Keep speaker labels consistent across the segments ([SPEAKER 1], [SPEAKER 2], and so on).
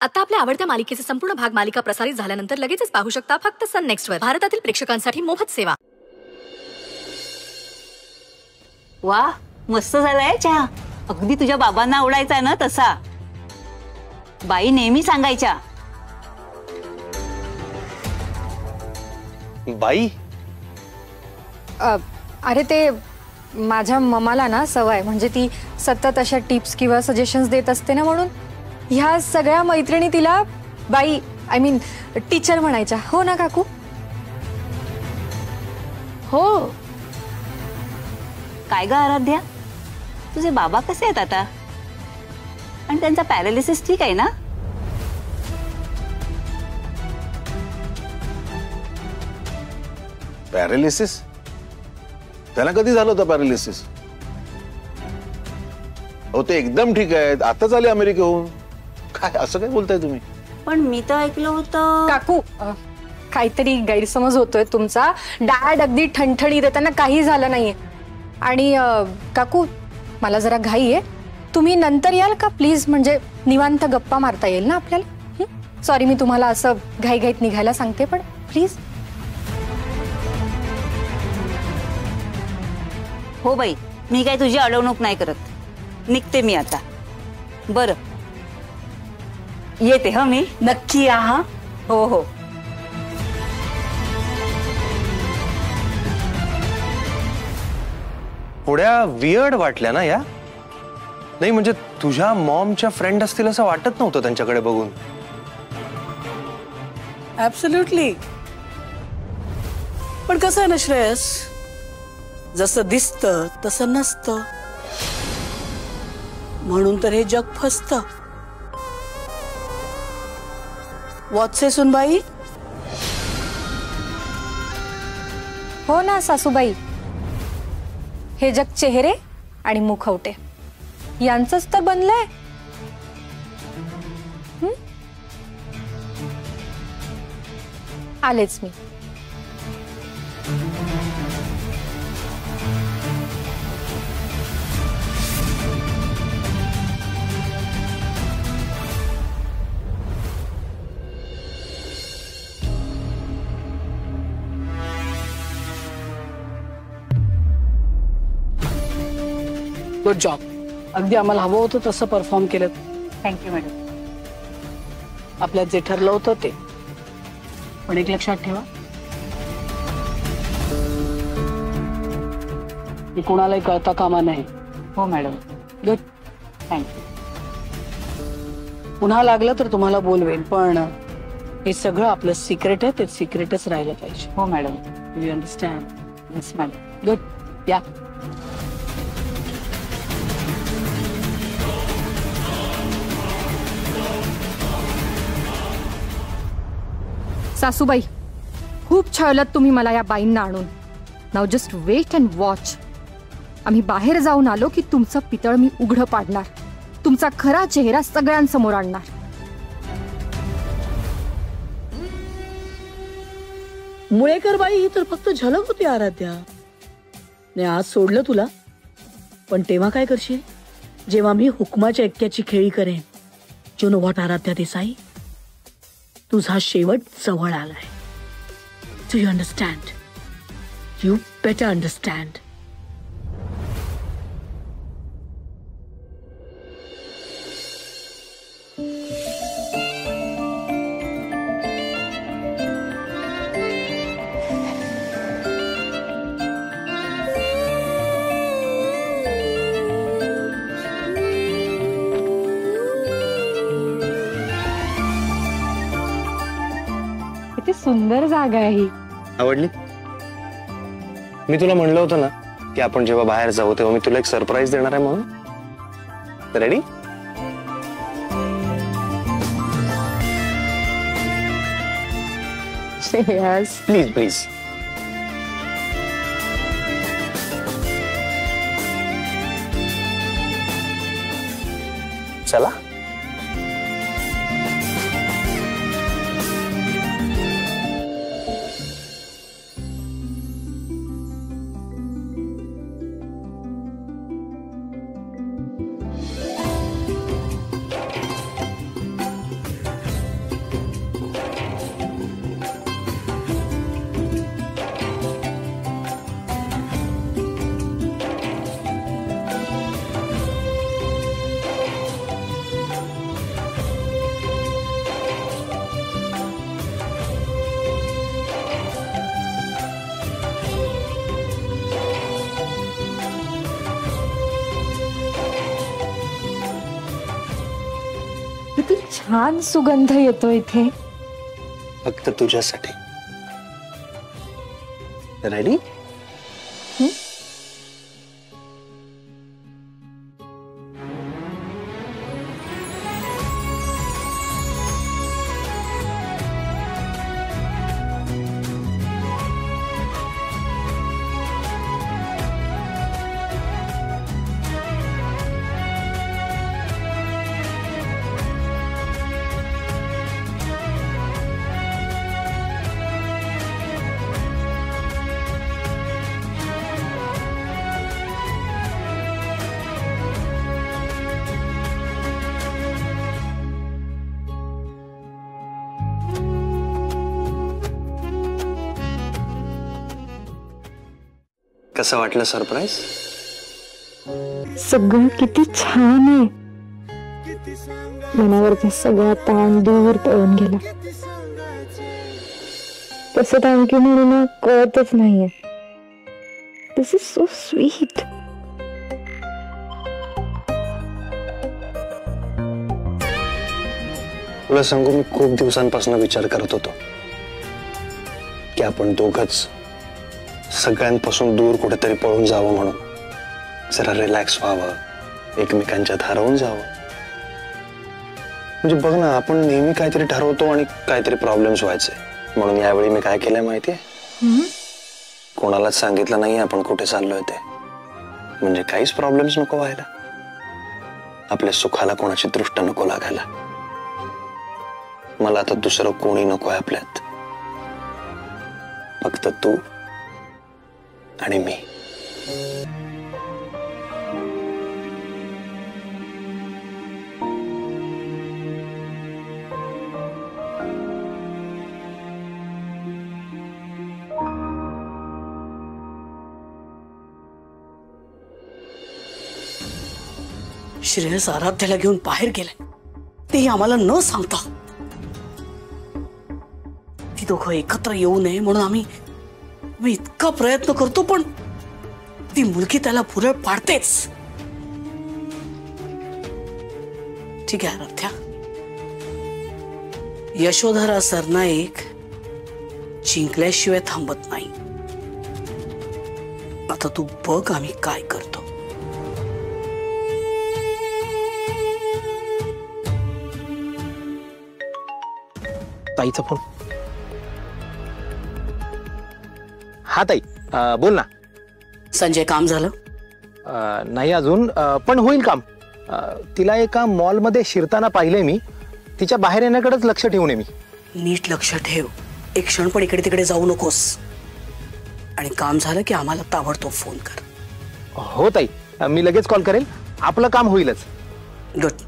[SPEAKER 1] आता आपल्या आवडत्या मालिकेचे संपूर्ण भाग मालिका प्रसारित झाल्यानंतर लगेचच पाहू शकता फक्त सन नेक्स्ट वर. भारतातील प्रेक्षकांसाठी मोफत सेवा.
[SPEAKER 2] वा, मस्त झालाय चहा. अगदी तुझ्या बाबांना आवडायचा ना तसा. बाई नेहमी सांगायच्या.
[SPEAKER 3] बाई
[SPEAKER 4] अरे ते माझ्या मम्माला ना सवय, म्हणजे ती सतत अशा टिप्स किंवा सजेशन्स देत असते ना, म्हणून ह्या सगळ्या मैत्रिणी तिला बाई आय मीन टीचर म्हणायच्या. हो ना काकू?
[SPEAKER 2] हो. काय ग आराध्या, तुझे बाबा कसे आहेत आता? आणि त्यांचा पॅरालिसिस ठीक आहे ना?
[SPEAKER 3] पॅरालिसिस? त्याला कधी झालं होतं पॅरालिसिस? हो, ते एकदम ठीक आहेत. आताच आले अमेरिकेहून. काय असं काय बोलताय तुम्ही?
[SPEAKER 2] पण मी तर ऐकलं होतं
[SPEAKER 4] काकू काहीतरी गैरसमज होतोय तुमचा. डॅड अगदी ठणठणीत आहे, त्यांना काही झालं नाहीये. आणि काकू मला जरा घाई आहे, तुम्ही नंतर याल का प्लीज? म्हणजे निवांत गप्पा मारता येईल ना आपल्याला. सॉरी मी तुम्हाला असं घाईघाईत निघायला सांगते, पण प्लीज.
[SPEAKER 2] हो बाई, मी काय तुझी अडवणूक नाही करत. निघते मी आता. बरं, येते. हा, मी
[SPEAKER 5] नक्की या. हा,
[SPEAKER 2] हो हो.
[SPEAKER 3] थोड्या वियर्ड वाटल्या ना या? नाही म्हणजे तुझ्या मॉमच्या फ्रेंड असतील असं वाटत नव्हतं त्यांच्याकडे बघून.
[SPEAKER 5] ऍब्सोल्युटली. पण कसं आहे ना श्रेयस, जसं दिसतं तसं नसतं, म्हणून तर हे जग फसतं. वॉट्से सुनबाई?
[SPEAKER 4] हो ना सासूबाई, हे जग चेहरे आणि मुखवटे यांचंच तर बनलंय. आलेच मी.
[SPEAKER 5] Good job. अगदी आम्हाला हवं होतं तसं परफॉर्म केलं.
[SPEAKER 2] Thank you madam.
[SPEAKER 5] आपल्यात जे ठरलं होतं ते. पण एक लक्षात ठेवा, की कोणालाही कळता कामा नाही.
[SPEAKER 2] हो मॅडम.
[SPEAKER 5] गुड.
[SPEAKER 2] थँक्यू.
[SPEAKER 5] पुन्हा लागलं तर तुम्हाला बोलवेन, पण हे सगळं आपलं सिक्रेट आहे, ते सिक्रेटच राहिलं पाहिजे.
[SPEAKER 2] हो madam.
[SPEAKER 5] You understand?
[SPEAKER 2] Yes madam.
[SPEAKER 5] Good. या.
[SPEAKER 4] सासूबाई खूप छळलत तुम्ही मला या बाईंना आणून. नाव जस्ट वेट अँड वॉच. आम्ही बाहेर जाऊन आलो की तुमचं पितळ मी उघडं पाडणार, तुमचा खरा चेहरा सगळ्यांसमोर आणणार.
[SPEAKER 5] मुळेकर बाई ही तर फक्त झलक होती आराध्या. ने आज सोडलं तुला, पण तेव्हा काय करशील जेव्हा मी हुकमाच्या एक्क्याची खेळी करेन? You know what Aradhya Desai, तुझा शेवट जवळ आलाय. Do you understand? You better understand.
[SPEAKER 4] किती सुंदर जागा आहे ही.
[SPEAKER 3] आवडली? मी तुला म्हणलं होतं ना की आपण जेव्हा बाहेर जाऊ तेव्हा मी तुला एक सरप्राईज देणार आहे म्हणून. रेडी?
[SPEAKER 4] Yes
[SPEAKER 3] please please. चला.
[SPEAKER 4] छान सुगंध येतो इथे.
[SPEAKER 3] फक्त तुझ्यासाठी. रेडी? कसं वाटलं सरप्राईज?
[SPEAKER 4] सगळं किती छान आहे. मनावरचा सगळा ताण दूर पळून गेला. कसं थँक्यू म्हणून कळतच नाहीये. दिस इज सो स्वीट.
[SPEAKER 3] तुला सांगू, मी खूप दिवसांपासून विचार करत होतो की आपण दोघच सगळ्यांपासून दूर कुठेतरी पळून जावं, म्हणून जरा रिलॅक्स व्हावं, एकमेकांच्यात हरवून जावं. म्हणजे बघ ना, आपण नेहमी काहीतरी ठरवतो आणि काहीतरी प्रॉब्लेम्स व्हायचे. म्हणून यावेळी मी काय केलंय माहितीये? कोणालाच सांगितलं नाही आपण कुठे चाललोय ते. म्हणजे काहीच प्रॉब्लेम्स नको व्हायला. आपल्या सुखाला कोणाची दृष्ट नको लागायला. मला आता दुसरं कोणी नको आहे आपल्यात. फक्त तू आणि मी.
[SPEAKER 5] श्रेयस आराध्याला घेऊन बाहेर गेलाय, तेही आम्हाला न सांगता. ती दोघं एकत्र येऊ नये म्हणून आम्ही इतका प्रयत्न करतो, पण ती मुलगी त्याला भुरळ पाडतेच. ठीक आहे आराध्या, यशोधरा सरनाईक जिंकल्याशिवाय थांबत नाही. आता तू बघ आम्ही काय करतो.
[SPEAKER 6] ताईचा फोन. हा ताई, बोल ना.
[SPEAKER 5] संजय, काम झालं?
[SPEAKER 6] नाही अजून, पण होईल काम. तिला एका मॉलमध्ये शिरताना पाहिले मी. तिच्या बाहेर येण्याकडेच लक्ष ठेवून मी.
[SPEAKER 5] नीट लक्ष ठेव, एक क्षण पण इकडे तिकडे जाऊ नकोस. आणि काम झालं की आम्हाला ताबडतोब फोन कर.
[SPEAKER 6] हो ताई, मी लगेच कॉल करेल. आपलं काम होईलच.
[SPEAKER 5] Good.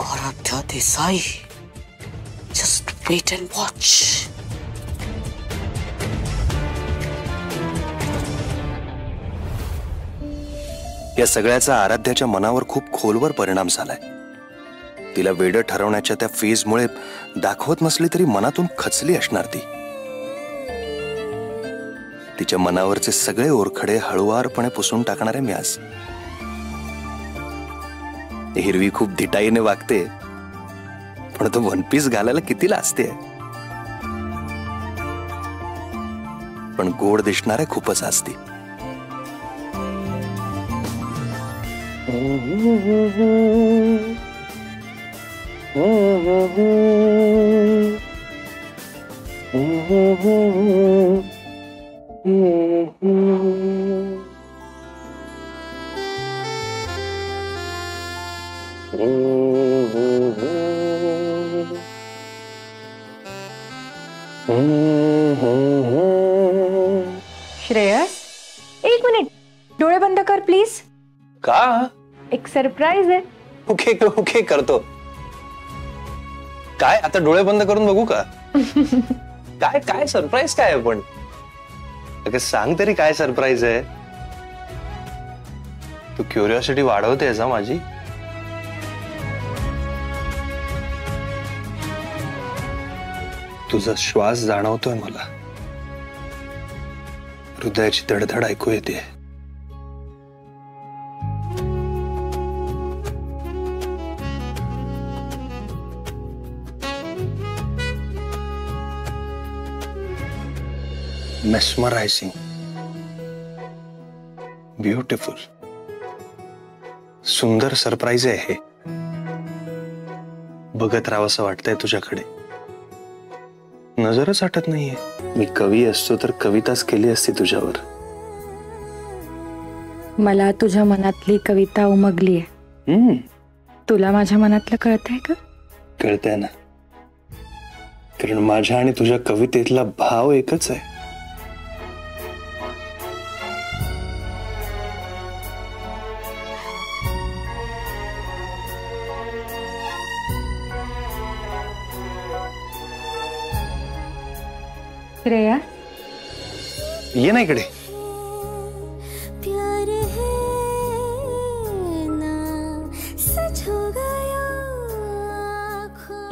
[SPEAKER 5] Aradhya Desai, just wait and watch.
[SPEAKER 7] या सगळ्याचा आराध्याच्या मनावर खूप खोलवर परिणाम झालाय. तिला वेडं ठरवण्याच्या त्या फेजमुळे दाखवत नसली तरी मनातून खचली असणार ती. तिच्या मनावरचे सगळे ओरखडे हळुवारपणे पुसून टाकणार आहे मी आज. हिरवी खूप धिटाईने वागते, पण तो वन पीस घालायला किती लाजते. पण गोड दिसणार आहे खूपच असती.
[SPEAKER 4] श्रेयस, एक मिनिट, डोळे बंद कर प्लीज.
[SPEAKER 3] का?
[SPEAKER 4] एक सरप्राईज आहे.
[SPEAKER 3] ओके ओके, करतो. काय आता डोळे बंद करून बघू का? काय काय सरप्राईज काय आहे? पण अगं सांग तरी, काय सरप्राईज आहे? तू क्युरिओसिटी वाढवतेस हा माझी. तुझा श्वास जाणवतोय मला. हृदयाची धडधड ऐकू येते. मेस्मरायझिंग, ब्युटिफुल, सुंदर सरप्राईज आहे हे. बघत राहावंसं वाटतंय तुझ्याकडे. नजरच हटत नाहीये. मी कवी असतो तर कविताच केली असती तुझ्यावर.
[SPEAKER 4] मला तुझ्या मनातली कविता उमगली आहे. तुला माझ्या मनातलं कळतंय का?
[SPEAKER 3] कळतंय ना, कारण माझ्या आणि तुझ्या कवितेतला भाव एकच आहे.
[SPEAKER 4] श्रेया,
[SPEAKER 3] ये ना इकडे.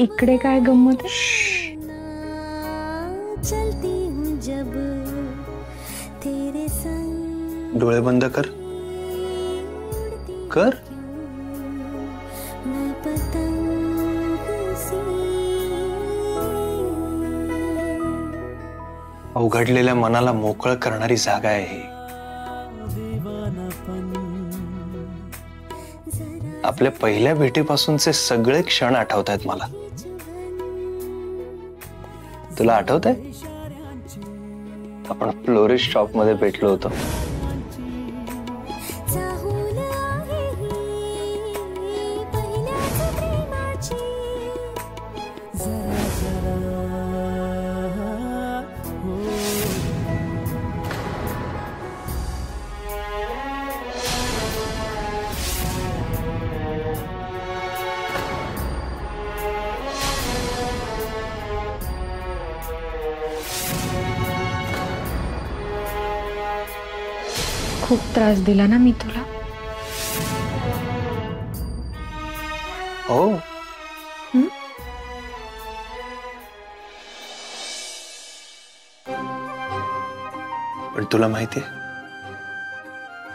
[SPEAKER 4] इकडे काय गंमत?
[SPEAKER 3] डोळे बंद कर. कर. अवघडलेल्या मनाला मोकळं करणारी जागा आहे ही. आपल्या पहिल्या भेटीपासूनचे सगळे क्षण आठवत आहेत मला. तुला आठवत आहे आपण फ्लोरिस्ट शॉप मध्ये भेटलो होतो.
[SPEAKER 4] खूप त्रास दिला ना मी तुला?
[SPEAKER 3] हो. पण तुला माहितीये,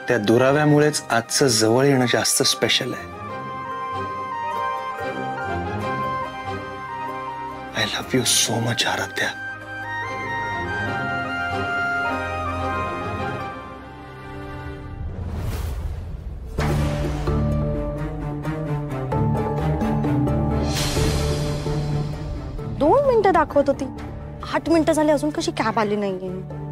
[SPEAKER 3] त्या दुराव्यामुळेच आजचं जवळ येणं जास्त स्पेशल आहे. I love you so much Aradhya.
[SPEAKER 8] दाखवत होती. 8 मिनिटं झाली अजून कशी कॅब आली नाहीये.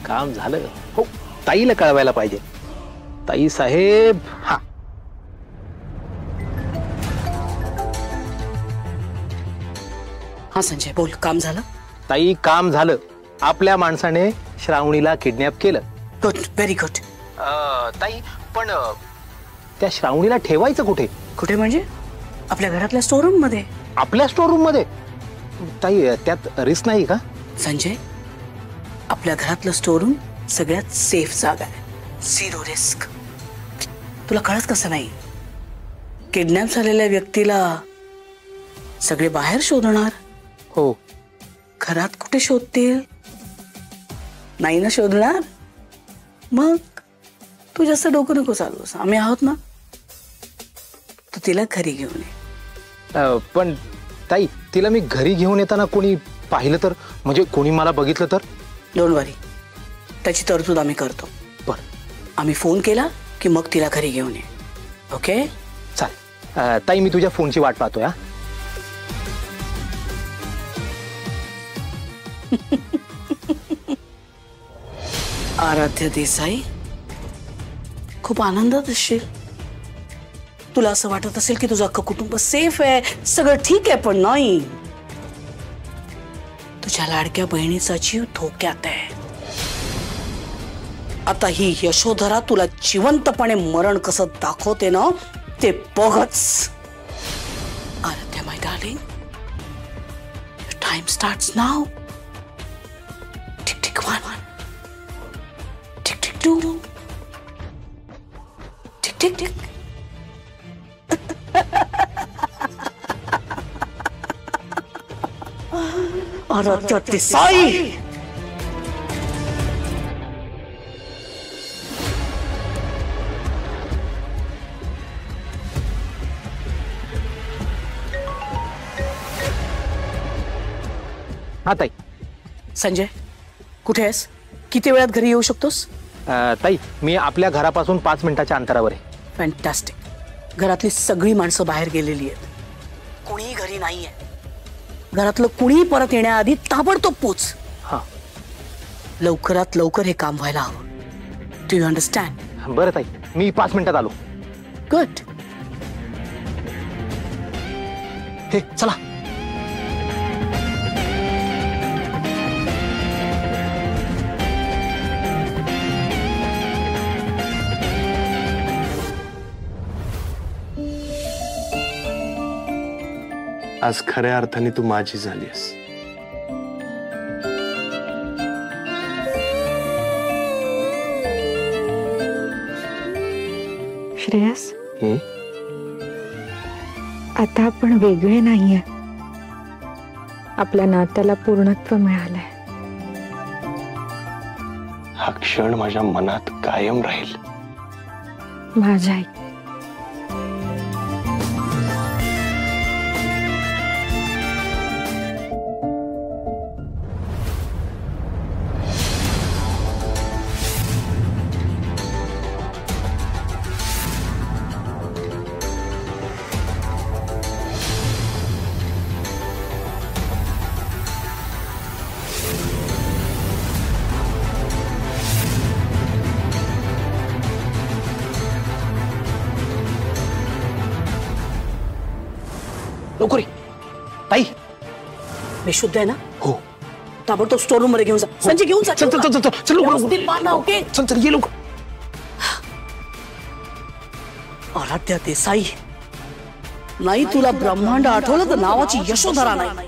[SPEAKER 6] काम झालं. हो, ताईला कळवायला पाहिजे. ताई साहेब. हा,
[SPEAKER 5] हा संजय बोल, काम झालं?
[SPEAKER 6] ताई काम झालं. आपल्या माणसाने श्रावणीला किडनॅप केलं.
[SPEAKER 5] Good, very good.
[SPEAKER 6] ताई पण त्या श्रावणीला ठेवायचं कुठे?
[SPEAKER 5] कुठे म्हणजे? आपल्या घरातल्या स्टोर रूम मध्ये.
[SPEAKER 6] आपल्या स्टोर रूम मध्ये? ताई त्यात रिस्क नाही का?
[SPEAKER 5] संजय, आपल्या घरातलं स्टोर रूम सगळ्यात सेफ जागा आहे. 0 रिस्क. तुला कळत कसं नाही? किडनॅप झालेल्या व्यक्तीला सगळे बाहेर शोधणार.
[SPEAKER 6] हो.
[SPEAKER 5] घरात कुठे शोधतील? नाही ना शोधणार. मग तू जास्त डोकं नको चालवूस. आम्ही आहोत ना. तू तिला घरी घेऊन ये.
[SPEAKER 6] पण ताई, तिला मी घरी घेऊन येताना कोणी पाहिलं तर? म्हणजे कोणी मला बघितलं तर?
[SPEAKER 5] डोंट वरी, त्याची तरतूद आम्ही करतो.
[SPEAKER 6] बरं.
[SPEAKER 5] आम्ही फोन केला की मग तिला घरी घेऊन ये. ओके?
[SPEAKER 6] चालेल. ताई, मी तुझ्या फोनची वाट पाहतोय.
[SPEAKER 5] आराध्य देसाई, खूप आनंदात असशील. तुला असं वाटत असेल की तुझं अख्खं कुटुंब सेफ आहे, सगळं ठीक आहे. पण नाही, तुझ्या लाडक्या बहिणीचा जीव धोक्यात आहे. आता ही यशोधरा तुला जिवंतपणे मरण कसं दाखवते ना ते बघच. Aaradhya my darling, time starts now. Tick tick 1, tick tick 2, tick tick tick. Aaradhya Desai.
[SPEAKER 6] हा ताई.
[SPEAKER 5] संजय, कुठे आहेस? किती वेळात घरी येऊ शकतोस?
[SPEAKER 6] ताई, मी आपल्या घरापासून 5 मिनिटाच्या अंतरावर आहे.
[SPEAKER 5] फॅन्टॅस्टिक. घरातली सगळी माणसं बाहेर गेलेली आहेत, कुणीही घरी नाहीये. घरातलं कुणीही परत येण्याआधी ताबडतोब पोच.
[SPEAKER 6] हा,
[SPEAKER 5] लवकरात लवकर हे काम व्हायला हवं. Do you understand?
[SPEAKER 6] बरं ताई, मी 5 मिनिटात आलो.
[SPEAKER 5] गुड.
[SPEAKER 6] हे चला.
[SPEAKER 3] आज खऱ्या अर्थाने तू माझी झालीस.
[SPEAKER 9] श्रेयस, आता आपण वेगळे नाहीये. आपल्या नात्याला पूर्णत्व मिळालंय.
[SPEAKER 3] हा क्षण माझ्या मनात कायम राहील.
[SPEAKER 9] माझ्या आई.
[SPEAKER 6] लवकर ये. ताई,
[SPEAKER 5] मी शुद्ध आहे ना?
[SPEAKER 6] हो.
[SPEAKER 5] ताबडतोब स्टोर रूम मध्ये घेऊन जा. संजय, घेऊन जा.
[SPEAKER 6] चल चल चल चल चल
[SPEAKER 5] व्यवस्थित बांधा, ओके?
[SPEAKER 6] चल चल ये लवकर.
[SPEAKER 5] आराध्या देसाई, नाही तुला ब्रह्मांड आठवलं तर नावाची यशोधरा नाही.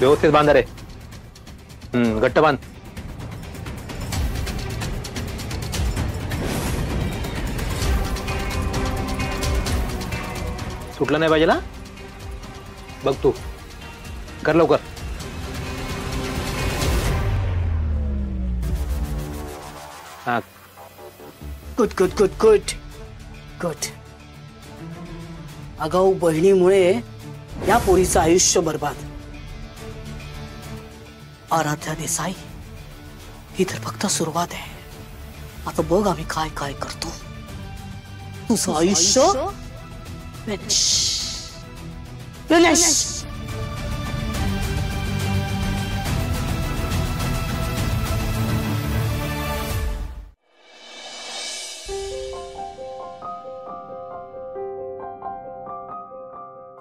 [SPEAKER 6] व्यवस्थित बांधा रे. घट्ट बांध. सुटलं नाही पाहिजे ना. बघ तू कर लवकर. हा,
[SPEAKER 5] good good good good good. आगाऊ बहिणीमुळे या पोरीचं आयुष्य बर्बाद. आराध्या देसाई, ही तर फक्त सुरुवात आहे. आता बघ आम्ही काय काय करतो. तुझं आयुष्य फिनिश.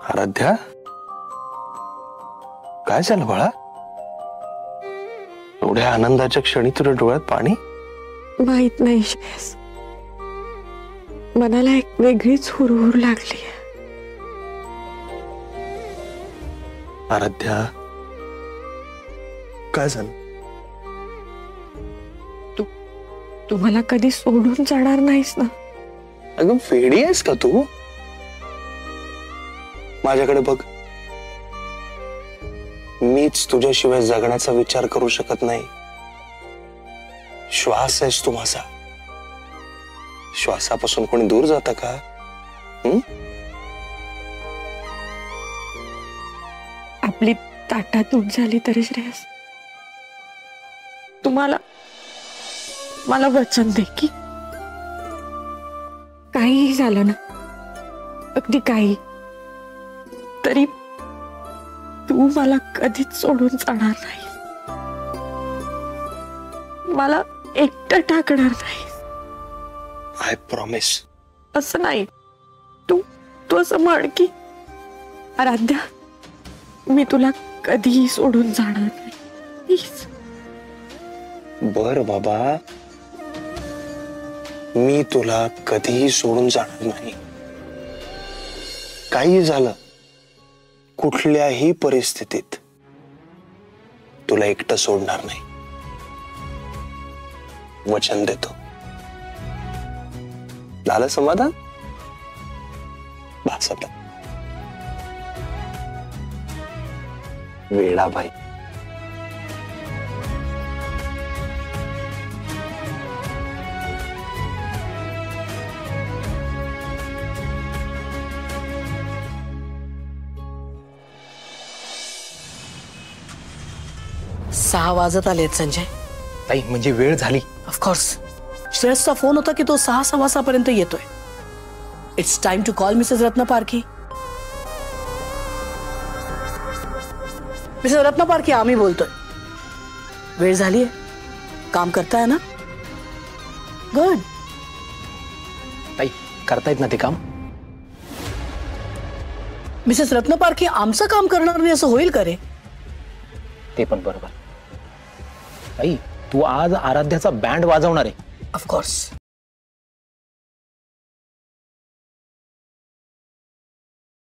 [SPEAKER 3] आराध्या, काय झालं बाळा? एवढ्या आनंदाच्या क्षणी तुझ्या डोळ्यात पाणी?
[SPEAKER 9] माहित नाही श्रेयस, मनाला एक वेगळीच हुरहुर लागली.
[SPEAKER 3] आराध्या, काय झालं?
[SPEAKER 9] तू मला कधी सोडून जाणार नाहीस ना?
[SPEAKER 3] अगं वेडी आहेस का तू? माझ्याकडे बघ. मीच तुझ्याशिवाय जगण्याचा विचार करू शकत नाही. श्वास आहेस तू माझा. श्वासापासून कोणी दूर जातं का?
[SPEAKER 9] आपली ताटातूट झाली तरी श्रेयस, तुम्हाला मला वचन दे की काहीही झालं ना, अगदी काही तरी तू मला कधीच सोडून जाणार नाही. मला एकटं टाकणार नाही.
[SPEAKER 3] I promise.
[SPEAKER 9] असं नाही. तू तू असं म्हण की आराध्या, मी तुला कधीही सोडून जाणार नाही. प्लीज.
[SPEAKER 3] बर बाबा, मी तुला कधीही सोडून जाणार नाही. काही झालं, कुठल्याही परिस्थितीत तुला एकटं सोडणार नाही. वचन देतो. झालं समाधान? बस आता. वेडाबाई.
[SPEAKER 5] सहा वाजत आलेत संजय.
[SPEAKER 6] ताई म्हणजे वेळ झाली.
[SPEAKER 5] ऑफकोर्स श्रेयसचा फोन होता की तो 6:15 पर्यंत येतोय. It's time to call Mrs Ratnaparkhi. Mrs Ratnaparkhi, आम्ही बोलतोय. वेळ झालीये, काम करताय ना? गुड.
[SPEAKER 6] ताई करतायत ना ते काम?
[SPEAKER 5] मिसेस रत्नपारखी आमचं काम करणार नाही असं होईल का रे?
[SPEAKER 6] ते पण बरोबर. ताई तू आज आराध्याचा बँड वाजवणार आहे.
[SPEAKER 5] ऑफकोर्स.